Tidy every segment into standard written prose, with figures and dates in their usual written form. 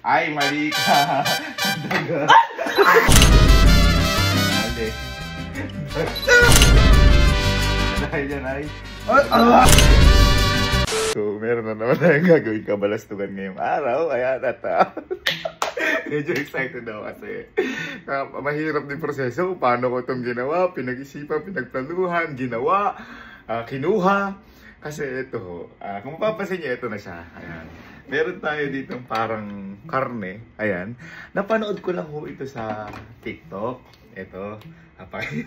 Ay, mali ka. Daga. Mali. Dahil yan ay... So, meron na naman tayong gagawin kabalastugan ngayong araw. Ayan, medyo excited ako kasi mahirap din proseso. Paano ko itong ginawa, pinag-isipan, pinagplanuhan, ginawa, kinuha. Kasi ito, kung mapapansin niyo, ito na siya. Ayan. Meron tayo dito parang karne. Ayan. Napanood ko lang ho ito sa TikTok. Ito. Apay.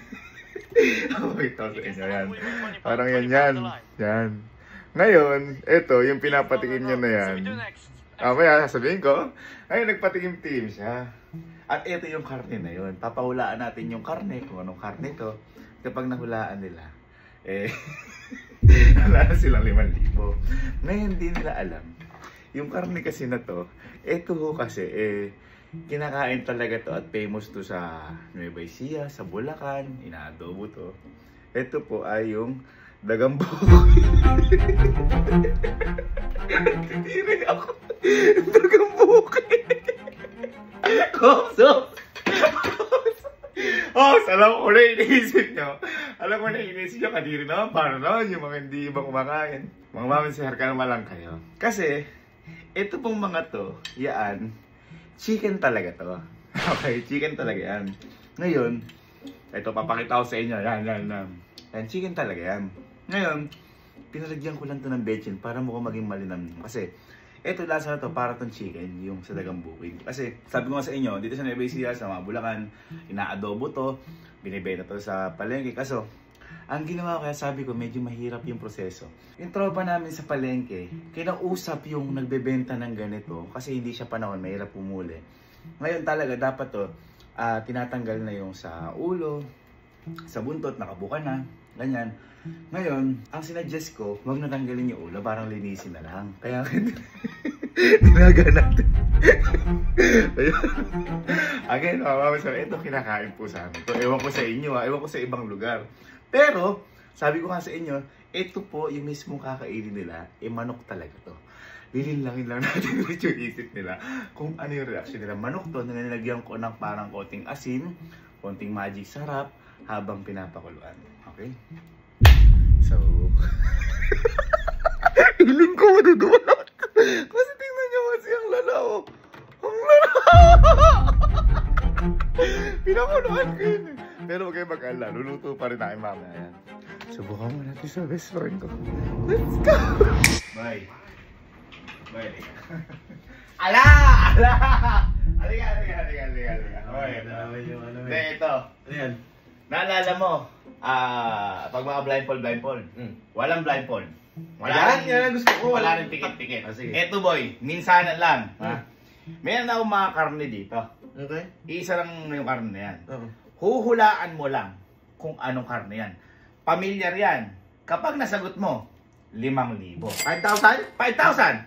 Ito sa inyo. Yan. Parang yan. Yan. Ngayon, ito, yung pinapatikim niya na yan. Kaya sasabihin ko, ay nagpatikim team siya. At ito yung karne na yun. Papahulaan natin yung karne, kung anong karne to. Kapag nahulaan nila, wala na silang 5,000. Ngayon, hindi nila alam. Yung karne kasi na to, ito ho kasi, kinakain talaga to at famous to sa Nueva Ecija, sa Bulacan, inaadobo to. Ito po ay yung dagang bukoy. Titiri ako. Dagang bukoy. Alam ko na iniisip nyo. Alam ko na iniisip nyo, kadiri naman, para naman yung mga hindi ibang kumakain. Mga maminsihar ka naman lang kayo. Kasi, ito pong mga to, yaan, chicken talaga to. Okay, chicken talaga yan. Ngayon, ito papakita ko sa inyo. Yan, chicken talaga yan. Ngayon, pinalagyan ko lang to ng bechin para mukhang maging malinamnam. Kasi, ito lasa na to para tong chicken, yung sa dagang bukid. Kasi, sabi ko nga sa inyo, dito sa Nueva Ecija, sa mga Bulacan, inaadobo to, binibenta to sa palengke. Kaso, ang ginawa ko kaya sabi ko, medyo mahirap yung proseso. Yung tropa namin sa palengke, kinausap yung nagbebenta ng ganito kasi hindi siya panahon, mahirap pumuli. Ngayon talaga, dapat to, tinatanggal na yung sa ulo, sa buntot, nakabuka na, ganyan. Ngayon, ang sinuggest ko, huwag natanggalin yung ulo, parang linisin na lang. Kaya, tinaga natin. Again, ito kinakain po sa amin. Ewan ko sa inyo, ewan ko sa ibang lugar. Pero, sabi ko nga sa inyo, ito po yung mismo kakainin nila, manok talaga to. Lilinlangin lang natin yung isip nila kung ano yung reaction nila. Manok to, nilalagyan ko ng parang konting asin, konting magic sarap, habang pinapakuluan. Okay? So, hiling ko madudulot. Kasi tingnan nyo kasi ang lalao. Ang lalao! Pinakuluan ko yun. Pero huwag kayo mag-ala, luluto pa rin tayo mamaya. Subukan mo natin sa best friend ko. Let's go! Bye! Bye! Ala! Ala! Halika! Hindi, ito. Ayan. Naalala mo, pag mga blindfold. Walang blindfold. Yan gusto ko. Wala rin tikit-tikit. Ito boy, minsanan lang. Meron na akong mga karne dito. Okay. Isa lang yung karne na yan. Huhulaan mo lang kung anong karne yan. Pamilyar yan. Kapag nasagot mo, 5,000. 5,000? 5,000!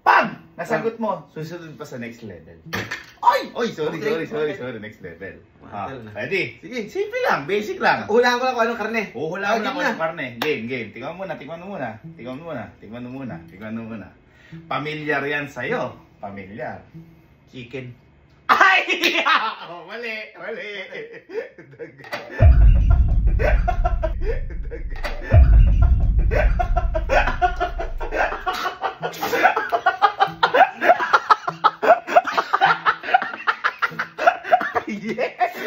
Pag nasagot mo, susunod pa sa next level. Oy! Sorry. Next level. Ready? Sige, simple lang, basic lang. Hulaan ko lang kung anong karne. Hulaan ko lang kung anong karne. Game. Tingnan mo muna. Pamilyar yan sa'yo. Pamilyar. Chicken. Ay! Mali. Daga. Yes!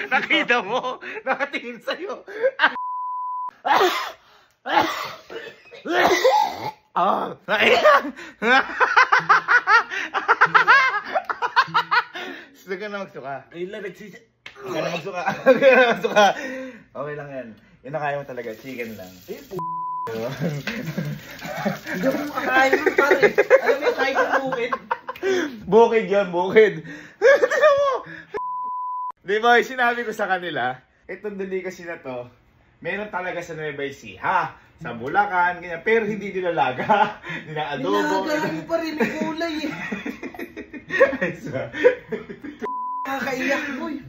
Nakita mo? Nakatingin sa'yo. Gusto ka na magsuka? Ayun lang, nagsisit. Huwag ka na magsuka. Okay lang yan. Yun na kaya mo talaga, chicken lang. Eh, hindi ako makakain nun, pare. Alam mo yung kain ng bukid? Bukid yun, bukid. Tignan mo! Di ba, sinabi ko sa kanila, itong delicacy na to, meron talaga sa Nueva Ecija, sa Bulacan, ganyan, pero hindi nilalaga, nilaadobo. Nilaga mo pa rin yung kulay eh. Ay, sa... Nakakaiyak, boy.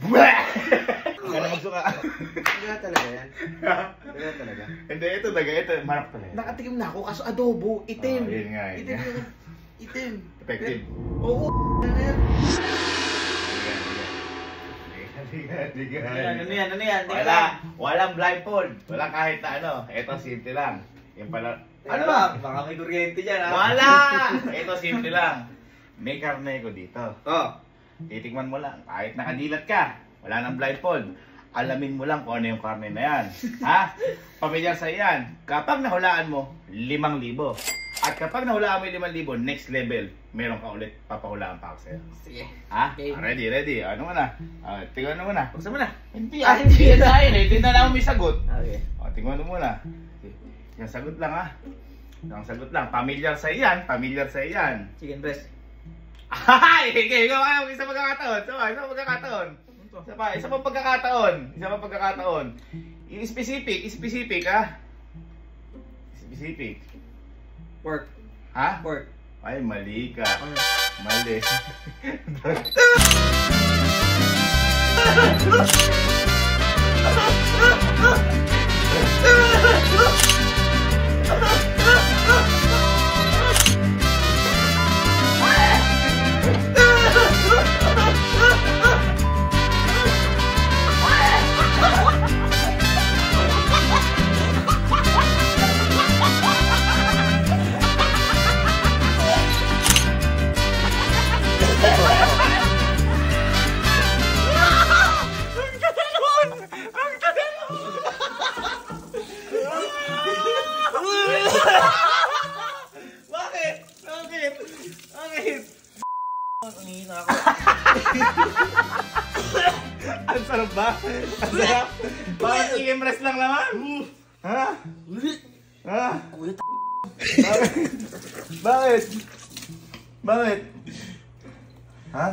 Huwag ka na magsuka. Hindi na talaga yan. Hindi na talaga. Hindi, ito daga. Ito, marap talaga. Nakatikim na ako kaso adobo, itim. Oh, yun nga, yun Itim nga. yun. Itim. Effective. Oo, ano yan? Ano yan? Walang blindfold. Walang kahit na ano. Ito, simple lang. Yung pala... Ano ba? Baka may kuryente dyan, ha? Wala! Ito, simple lang. May karne ko dito. Oh. Titikman mo lang. Kahit nakadilat ka. Wala nang blindfold. Alamin mo lang kung ano yung karne na yan. Ha? Pamilyar sa yan. Kapag nahulaan mo, 5,000. At kapag nahulaan mo yung 5,000, next level, meron ka ulit. Papahulaan pa ako sa'yo. Sige. Ha? Okay. Ready. Ano mo na? Tingnan mo na. Buksan mo na. Hindi yan na yun eh. Hindi na lang may sagot. Okay. Tingnan mo muna. Yung sagot lang ha. Yung sagot lang. Pamilyar sa iyan. Pamilyar sa iyan. Chicken breast. Ay! Ikaw, isa pagkakataon. Isa pagkakataon. Isa pang pagkakataon. Specific ha. Specific. Pork. Ha? Pork. Ay, mali ka. Ano? Mali. Bakit? Nangihina ako. Ang sarap ba? Ang sarap? Bakit chicken breast lang naman? Ha? Ha? Kuya, Bakit? Ha?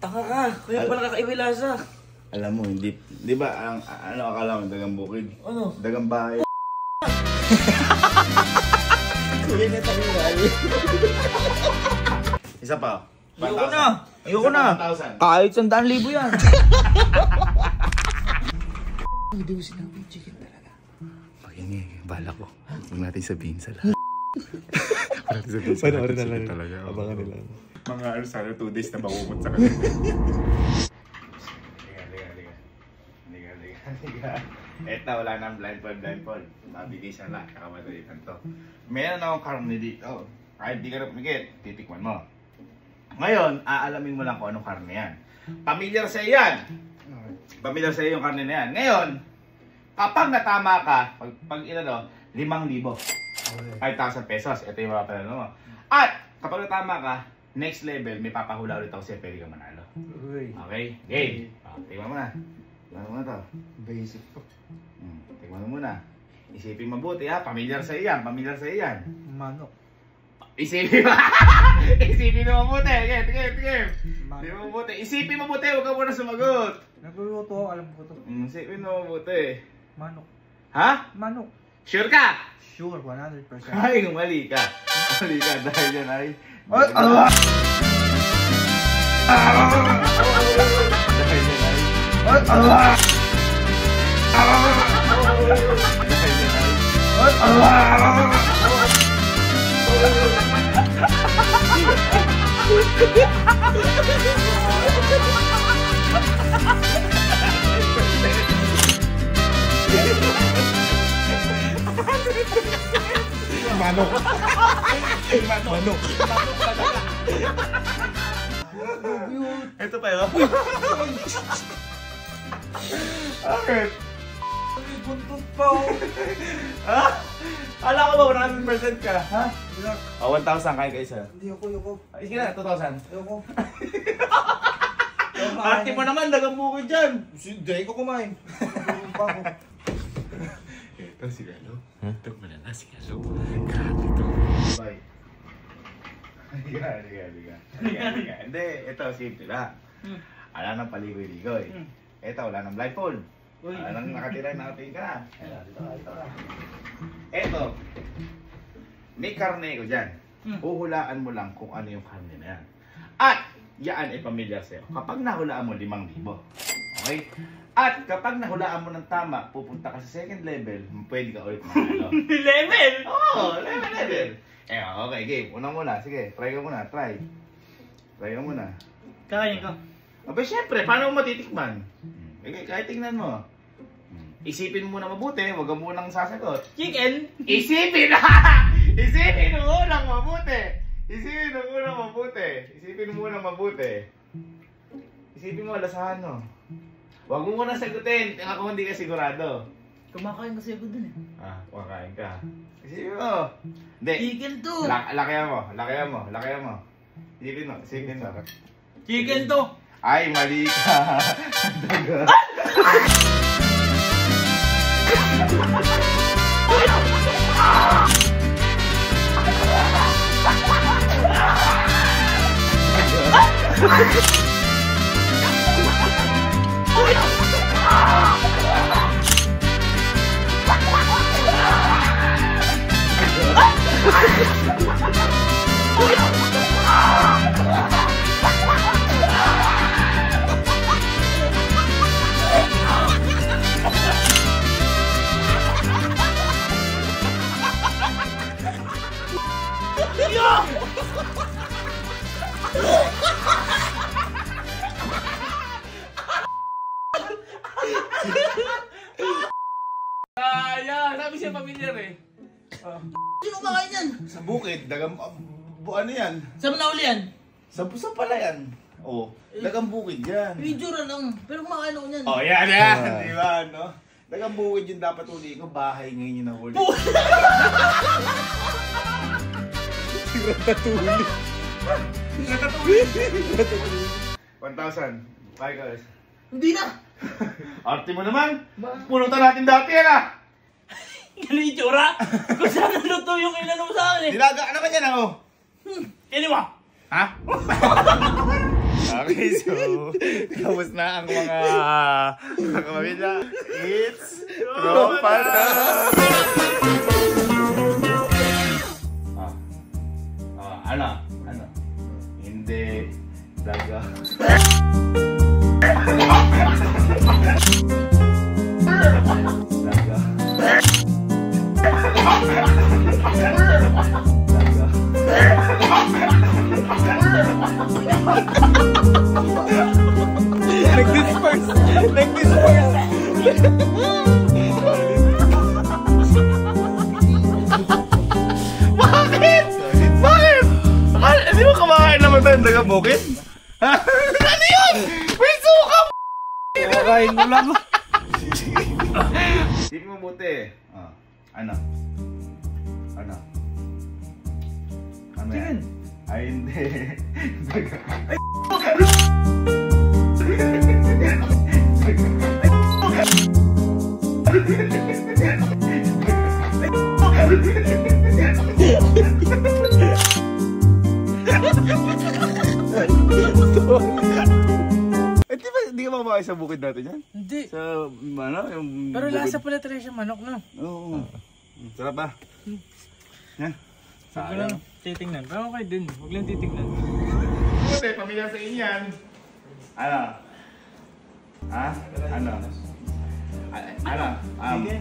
tanga ka. Kuya, pala kakaiba yung lasa. Alam mo, hindi, di ba, ano akala mo, dagang bukid? Ano? Dagang bahay. Kuya, na tayo. Isa pa. Ayoko na. 1,000. Kahit 100,000 yan. Hindi mo sinabi yung chicken talaga. Pakinggan, bala ko. Huwag natin sabihin sa lahat. Huwag natin sabihin sa lahat. Chicken talaga. Abangan nila. Mga ano sana, 2 days na mabumot sa kanila. Liga. Eto, wala nang blindfold. Mabigay siya lang, kakamadalitan to. Meron akong karne dito. Kahit di ka na pumigit, titikman mo. Ngayon, aalamin mo lang kung anong karne yan. Pamilyar sa yan. Pamilyar sa iyo yung karne na yan. Ngayon, kapag natama ka, pag 5,000, 5,000 pesos. Ito yung mga panalo mo. At, kapag natama ka, next level, may papahula ulit ako sa'yo, pwede ka manalo. Okay? Game. Tingnan mo na. Tingnan mo na to. Basic po. Tingnan mo muna. Isipin mabuti ha. Pamilyar sa iyan. Manok. Isipin mo. Isipin mo mabuti. Tingnan. Isipin mabuti. Huwag ka muna sumagot. Nagluluto ako, alam ko to. Isipin mo mabuti. Manok. Ha? Manok. Sure ka? Sure, 100%. Ay, mali ka. Mali ka. Dahil yan ay... Ay, Dahil yan ay... Manok. Manok. Ito pa yun. Bakit? buntot pa ako. Ha? Kala ko ba 100% ka? Ha? Iyak. 1,000 kaya ka isa. Hindi ako. Ay, sige na, 2,000. Ayoko. Ate mo naman, dagang bukid dyan. Hindi ko kumain. Tulong pa ako. Ito si Galo. Ito mo na si Galo. Grabe ito. Bye. Liga. Hindi, ito simple lang. Wala nang paligoy-ligoy. Ito, wala nang blindfold. Wala nang nakatira na ka na. Ito, may karne ko dyan. Uhulaan mo lang kung ano yung karne na yan. At, yan ay pamilyar sa'yo. Kapag nahulaan mo 5,000. Okay? At kapag nahulaan mo ng tama, pupunta ka sa second level, pwede ka ulit manalo. Level? Oo, level. Okay, game. Una muna. Sige, try ka muna. Try ka muna. Kakain ko. Aba, syempre, paano mo matitikman? Okay, kahit tingnan mo. Isipin mo na mabuti, huwag ka munang sasagot. Chicken? Isipin na! Isipin mo unang mabuti! Isipin mo unang mabuti. Isipin mo, alasahan mo. Huwag mo muna sagutin, ako hindi ka sigurado. Kumakain kasi ako dun eh. Kumakain ka. Isipin mo. Hindi. Chicken to! Lakayan mo. Isipin mo. Chicken to! Ay, mali ka. Sabi siya familiar eh. Sino kumakain yan? Sa bukid, ano yan? Saan mo nahuli yan? Sa pala yan. Dagang bukid yan. Video lang. Pero kumakain ako yan. Yan. Di ba, no? Dagang bukid yun dapat uli ko. Bahay ngayon yung nahuli. Ratatouille. 1,000. Bye guys. Hindi na! Arte mo naman! Pulutan natin dati yan ah! Ano yung itsura? Kung saan naluto yung inano mo sa akin eh. Nilaga naman yan ako! Kini mo? Ha? Okay, so tapos na ang mga kapamilya. It's Tropa na! Ano? Hindi daga. Nag-disperse. Bakit? Hindi mo kumakain naman tayo ng dagang bukid? Ano yun? May suka! Kumakain mo lang. Sige mo buti. Ano yan? Ay, hindi. Ay, di ka makakain sa bukid natin yan? Hindi. Sa, yung Pero bukid. lasa pala talaga siya manok, no? Oo. Sarap ba? Yan. Huwag ko lang titingnan. Pero okay din. Huwag lang titingnan. Buti, pamilya sa inyo yan. Ano? Ha? Ano?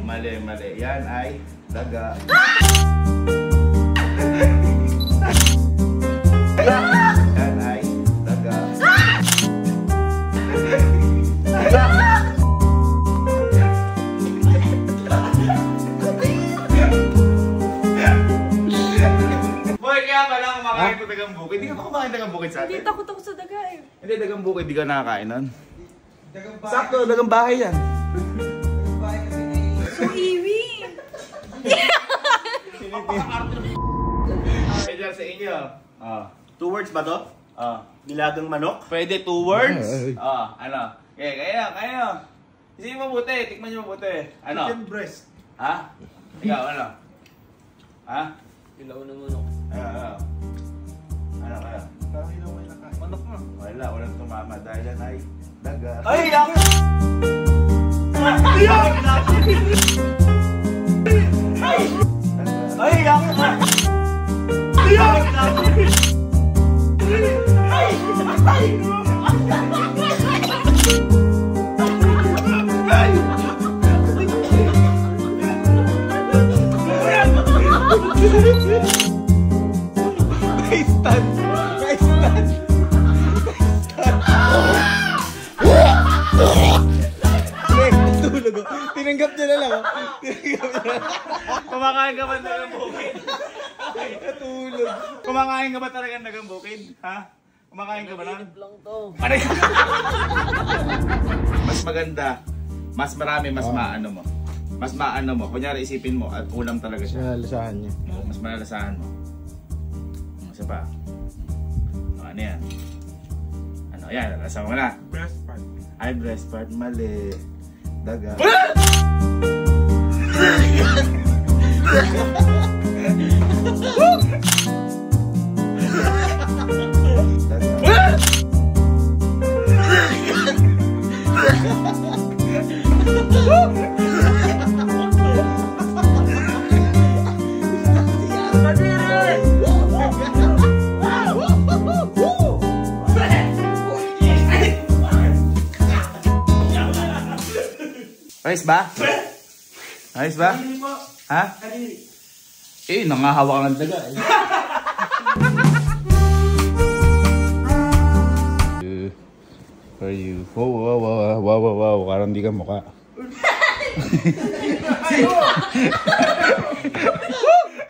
Mali. Yan ay daga. Yan ay daga. Boy, kaya pala kumakain ko dagang bukid. Hindi ka pa kumakain dagang bukid sa atin? Hindi, takot ako sa daga eh. Hindi, dagang bukid. Di ka nakakain nun? Sakto, dagang bahay yan. So, iwi. Kaya dyan sa inyo. 2 words ba to? Nilagang manok? Pwede 2 words? Ano? Kaya. Isipin mo mabuti, tikman nyo mabuti. Ano? Chicken breast. Ha? Ikaw, ano? Ha? Ilaw na manok. Ano kaya? Parang ilaw may nakain. Manok na. Walang tumama dahil yan ay daga. Ay, yak! Ay, yak! Na-stun! Na-stun! Natulog oh. Tinanggap niya na lang oh. Kumakain ka ba talagang bukid? Natulog. Kumakain ka ba talagang nagang bukid? Ha? Kumakain ka ba lang? Lang to. Mas maganda, mas marami, mas maano mo. Mas maano mo. Kunyari isipin mo at ulam talaga siya. Malalasahan niya. Mas malalasahan mo. Isa pa. Ano yan? Ano yan? Nalasahan mo na. Breast part. Ay, breast part. Mali. Daga. Ayos ba? Ayos ba? Ha? Eh, nangahawak ng daga eh. For you. Wow. Parang di ka mukha.